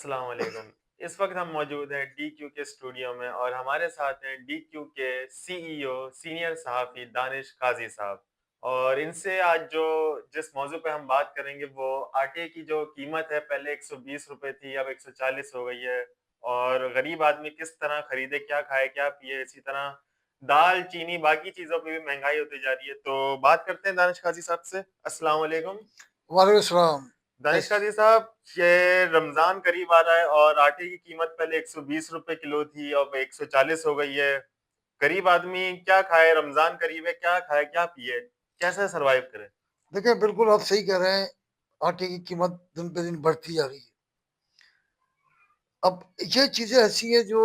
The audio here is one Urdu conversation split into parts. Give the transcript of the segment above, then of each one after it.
السلام علیکم۔ اس وقت ہم موجود ہیں ڈی کیو کے اسٹوڈیو میں اور ہمارے ساتھ ہیں ڈی کیو کے سی ای او سینئر صحافی دانش قاضی صاحب، اور ان سے آج جس موضوع پہ ہم بات کریں گے وہ آٹے کی جو قیمت ہے، پہلے 120 روپے تھی، اب 140 ہو گئی ہے، اور غریب آدمی کس طرح خریدے، کیا کھائے کیا پیے، اسی طرح دال چینی باقی چیزوں پہ بھی مہنگائی ہوتی جا رہی ہے۔ تو بات کرتے ہیں دانش قاضی صاحب سے۔ السلام علیکم وعلیکم السلام۔ دانش قاضی صاحب، یہ رمضان قریب آ رہا ہے اور آٹے کی قیمت پہلے 120 روپے کلو تھی، اب 140 ہو گئی ہے۔ غریب آدمی کیا کھائے، رمضان قریب ہے، کیا کھائے کیا پیے، کیسے سروائیو کرے؟ دیکھیں بالکل آپ صحیح کہہ رہے ہیں، آٹے کی قیمت دن پہ دن بڑھتی جا رہی ہے۔ اب یہ چیزیں ایسی ہیں جو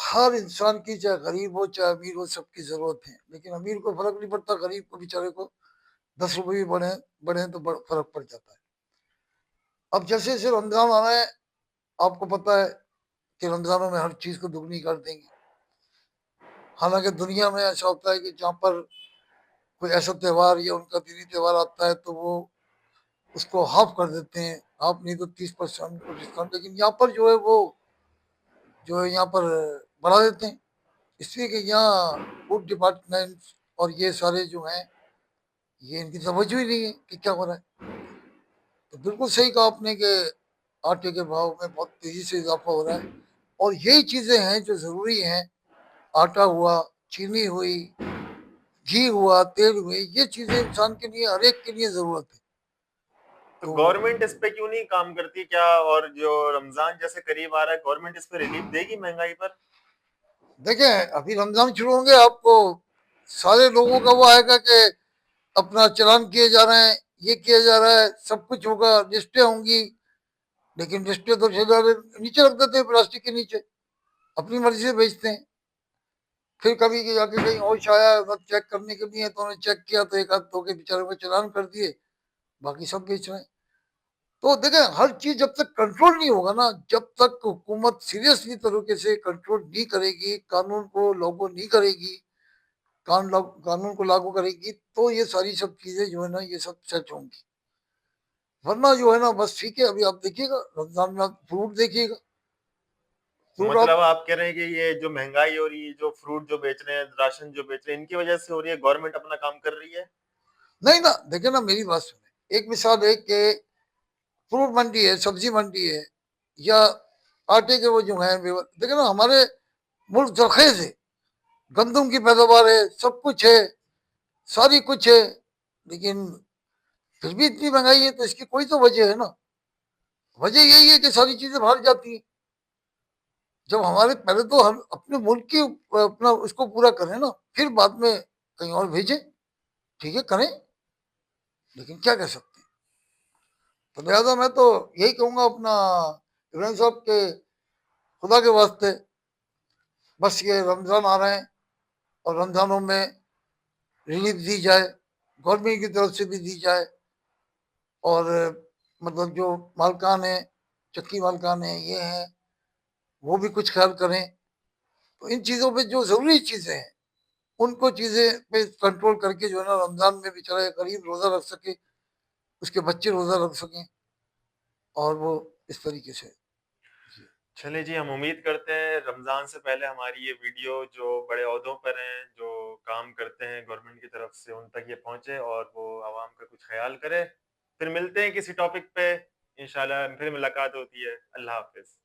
ہر انسان کی، چاہے غریب ہو چاہے امیر ہو، سب کی ضرورت ہے، لیکن امیر کو فرق نہیں پڑتا، غریب کو بیچارے کو 10 روپے بھی بڑھیں تو فرق پڑ جاتا ہے۔ اب جیسے جیسے رمضان آ رہا ہے، آپ کو پتہ ہے کہ رمضانوں میں ہر چیز کو دگنی کر دیں گے۔ حالانکہ دنیا میں ایسا ہوتا ہے کہ جہاں پر کوئی ایسا تہوار یا ان کا دینی تہوار آتا ہے تو وہ اس کو ہاف کر دیتے ہیں، ہاف نہیں تو 30% کو ڈسکاؤنٹ، لیکن یہاں پر جو ہے وہ جو ہے یہاں پر بڑھا دیتے ہیں، اس لیے کہ یہاں فوڈ ڈپارٹمنٹ اور یہ سارے جو ہیں یہ ان کی توجہ ہی نہیں ہے کہ کیا ہو رہا ہے۔ تو بالکل صحیح کہا آپ نے کہ آٹے کے بھاؤ میں بہت تیزی سے اضافہ ہو رہا ہے، اور یہی چیزیں ہیں جو ضروری ہیں۔ آٹا ہوا، چینی ہوئی، گھی ہوا، تیل ہوئے، یہ چیزیں انسان کے لیے، ہر ایک کے لیے ضرورت ہے۔ تو تو گورنمنٹ اس پہ کیوں نہیں کام کرتی کیا؟ اور جو رمضان جیسے قریب آ رہا ہے، گورنمنٹ اس پہ ریلیف دے گی مہنگائی پر؟ دیکھیں ابھی رمضان شروع ہوں گے، آپ کو سارے لوگوں کا وہ آئے گا کہ اپنا چلان کیے جا رہے ہیں، یہ کیا جا رہا ہے، سب کچھ ہوگا، لسٹیں ہوں گی، لیکن لسٹیں تو نیچے رکھ دیتے ہیں، پلاسٹک کے نیچے، اپنی مرضی سے بیچتے ہیں۔ پھر کبھی جا کے کہیں ہوش آیا چیک کرنے کے لیے تو انہوں نے چیک کیا تو ایک آدھ دو کے بیچاروں کو چلان کر دیے، باقی سب بیچ رہے ہیں۔ تو دیکھیں ہر چیز جب تک کنٹرول نہیں ہوگا نا، جب تک حکومت سیریسلی طریقے سے کنٹرول نہیں کرے گی، قانون کو لاگو نہیں کرے گی، قانون کو لاگو کرے گی، تو یہ ساری سب چیزیں جو ہے نا یہ سب سچ ہوں گی۔ ورنہ جو ہے نا بس ٹھیک ہے، ابھی آپ دیکھیے گا رمضان میں، آپ فروٹ دیکھیے گا، فروٹ آپ مطلب آپ کہہ رہے ہیں کہ یہ جو مہنگائی ہو رہی ہے، جو فروٹ جو بیچ رہے ہیں، راشن جو بیچ رہے ہیں، ان کی وجہ سے ہو رہی ہے، گورنمنٹ اپنا کام کر رہی ہے؟ نہیں نا، دیکھیں نا میری بات سنیں، ایک مثال ہے کہ فروٹ منڈی ہے، سبزی منڈی ہے، یا آٹے کے وہ جو ہیں، دیکھیں نا ہمارے ملک زرخیز ہے، گندم کی پیداوار ہے، سب کچھ ہے، ساری کچھ ہے، لیکن پھر بھی اتنی مہنگائی ہے، تو اس کی کوئی تو وجہ ہے نا۔ وجہ یہی ہے کہ ساری چیزیں باہر جاتی ہیں۔ جب ہمارے پہلے تو ہم اپنے ملک کی اپنا اس کو پورا کریں نا، پھر بعد میں کہیں اور بھیجیں، ٹھیک ہے کریں، لیکن کیا کہہ سکتے ہیں۔ تو لہٰذا میں تو یہی کہوں گا اپنا ابراہیم صاحب کے خدا کے واسطے، بس یہ رمضان آ رہے ہیں اور رمضانوں میں ریلیف دی جائے، گورنمنٹ کی طرف سے بھی دی جائے، اور مطلب جو مالکان ہیں، چکی مالکان ہیں، یہ ہیں، وہ بھی کچھ خیال کریں۔ تو ان چیزوں پہ جو ضروری چیزیں ہیں ان کو چیزیں پہ کنٹرول کر کے جو ہے نا رمضان میں بیچارہ غریب روزہ رکھ سکے، اس کے بچے روزہ رکھ سکیں، اور وہ اس طریقے سے جی۔ چلے جی، ہم امید کرتے ہیں رمضان سے پہلے ہماری یہ ویڈیو جو بڑے عہدوں پر ہیں، جو کام کرتے ہیں گورنمنٹ کی طرف سے، ان تک یہ پہنچے اور وہ عوام کا کچھ خیال کرے۔ پھر ملتے ہیں کسی ٹاپک پہ، انشاءاللہ پھر ملاقات ہوتی ہے۔ اللہ حافظ۔